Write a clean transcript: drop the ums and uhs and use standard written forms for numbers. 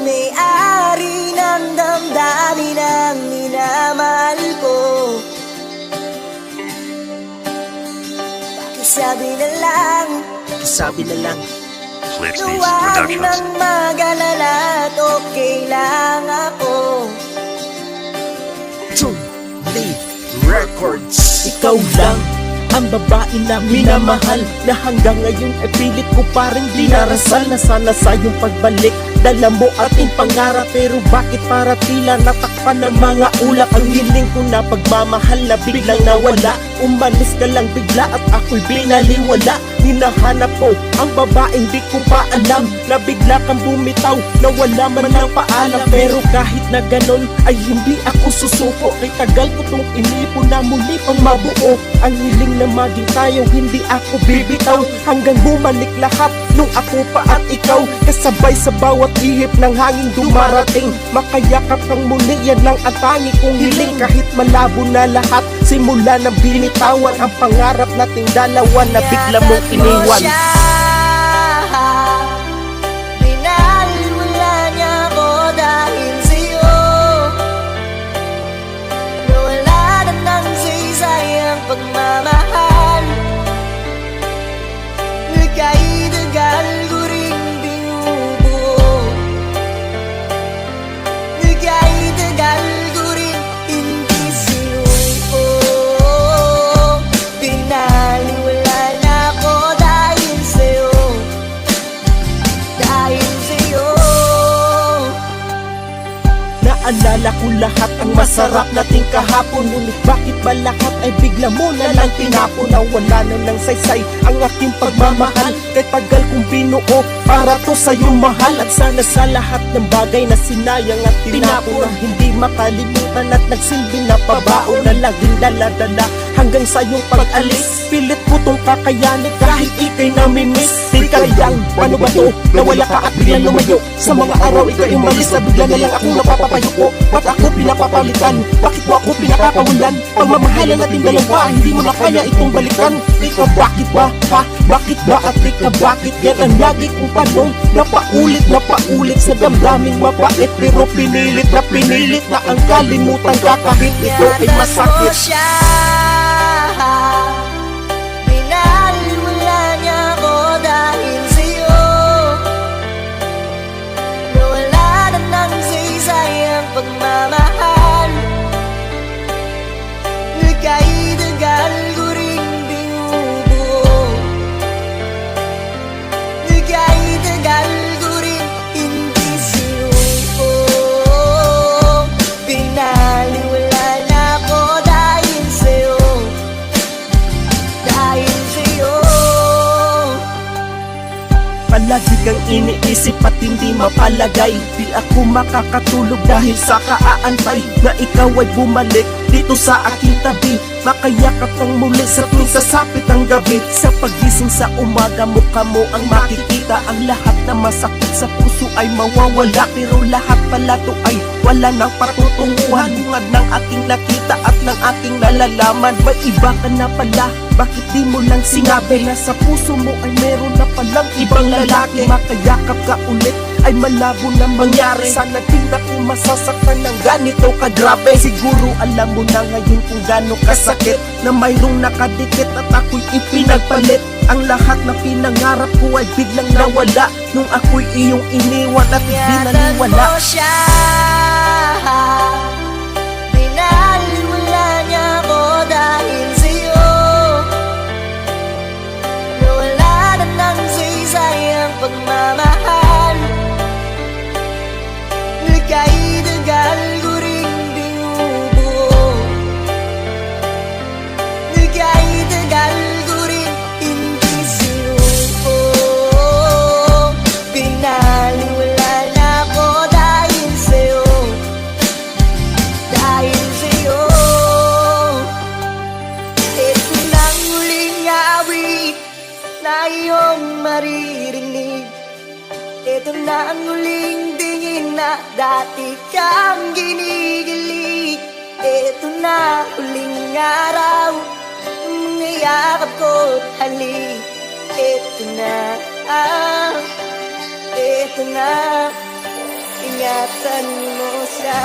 may-ari ng damdamin ng minamahal ko. Pakisabi na lang, Sabi na lang, Flexes huwag Productions. nang mag-alala at okay lang ako. True Lead Records. Ikaw lang ang babae na minamahal, na hanggang ngayon ay pilit ko pa rin dinarasal, na sana sa iyong pagbalik dala mo ating pangarap. Pero bakit para tila natakpan ng mga ulap ang hiling ko na pagmamahal na biglang nawala? Umalis ka lang bigla at ako'y binaliwala. Hinahanap ko ang babaeng di ko pa alam, na bigla kang bumitaw na wala man ng paalam. Pero kahit na ganon ay hindi ako susuko, kay tagal ko tong inipon na muli pang mabuo. Ang hiling na maging tayo, hindi ako bibitaw, hanggang bumalik lahat nung ako pa at ikaw. Kasabay sa bawat ihip ng hangin dumarating, makayakap kang muli, yan lang ang tangi kong hiling. Kahit malabo na lahat, simula ng binitawan ang pangarap nating dalawa na bigla mong iniwan. Pinaliwala niya ako dahil sa'yo. Nawala na ng saysay ang pagmamahal. Nagkaidagal ko rin binubuo. Nagkaidagal ko rin hindi sinuko. Pinaliwala na ako dahil sa'yo. Dahil sa'yo. Naalala ko lahat ang masarap nating kahapon, ngunit bakit ba lahat ay bigla mo na lang tinapon? Na wala na ng saysay ang aking pagmamahal, kay tagal kong binuo para to sa'yo mahal. At sana sa lahat ng bagay na sinayang at tinapon, na hindi makalimutan at nagsilbi na pabaon, na laging dala-dala hanggang sa iyong pag-alis. Pilit ko tong kakayanin kahit ikay namimiss. Di kayang, ano ba to? Nawala ka at biglang lumayo. Sa mga araw ikay umalis, na bigla na lang ako napapapayuko. Ba't ako pinapapalitan? Bakit mo ako pinakapawilan? Pagmamahalan natin dalawa, hindi mo na kaya itong balikan. Ikaw bakit ba? Ha? Bakit ba? At ikaw bakit? Yan ang lagi kong tanong, na paulit sa damdaming mabait. Pero pinilit na ang kalimutan ka, kahit ito ay masakit. Siya, pinaliwala niya ako dahil sa'yo. Nawala na ng saysay ang pagmamahal. Nagkaidagal ko rin binubuo. Nagkaidagal ko rin hindi sinuko. Pinaliwala na ako dahil sa'yo. Dahil sa'yo. Palagi kang iniisip at hindi mapalagay. Di ako makakatulog dahil sa kaaantay, na ikaw ay bumalik dito sa aking tabi. Makayakap kang muli sa tuwing sasapit ang gabi. Sa pagising sa umaga, mukha mo ang makikita. Ang lahat na masakit sa puso ay mawawala. Pero lahat pala to ay wala nang patutunguhan. Bungad ng aking nakita at ng aking nalalaman, may iba ka na pala. Bakit di mo lang sinabi na sa puso mo ay meron na palang ibang lalaki? Makayakap ka ulit ay malabo na mangyari. Sana di na ko masasaktan ng ganito kagrabe. Siguro alam mo na ngayon kung gano'ng kasakit, na mayroong nakadikit at ako'y ipinagpalit. Ang lahat na pinangarap ko ay biglang nawala, nung ako'y iyong iniwan at di naniwala. Mo siya, pinaliwala niya ako dahil sa'yo. Nawala na ng saysay ang pagmamahal. Nagkaidagal ko rin binubuo. Nagkaidagal ko rin hindi sinuko. Pinaliwala na ako dahil sa'yo. Dahil sa'yo. Ito nang huling awit na iyong maririnig. Ito na ang huling tingin na dati kang ginigilig. Ito na huling araw, mga yakap ko't halik. Ito na, ito na, ingatan mo siya.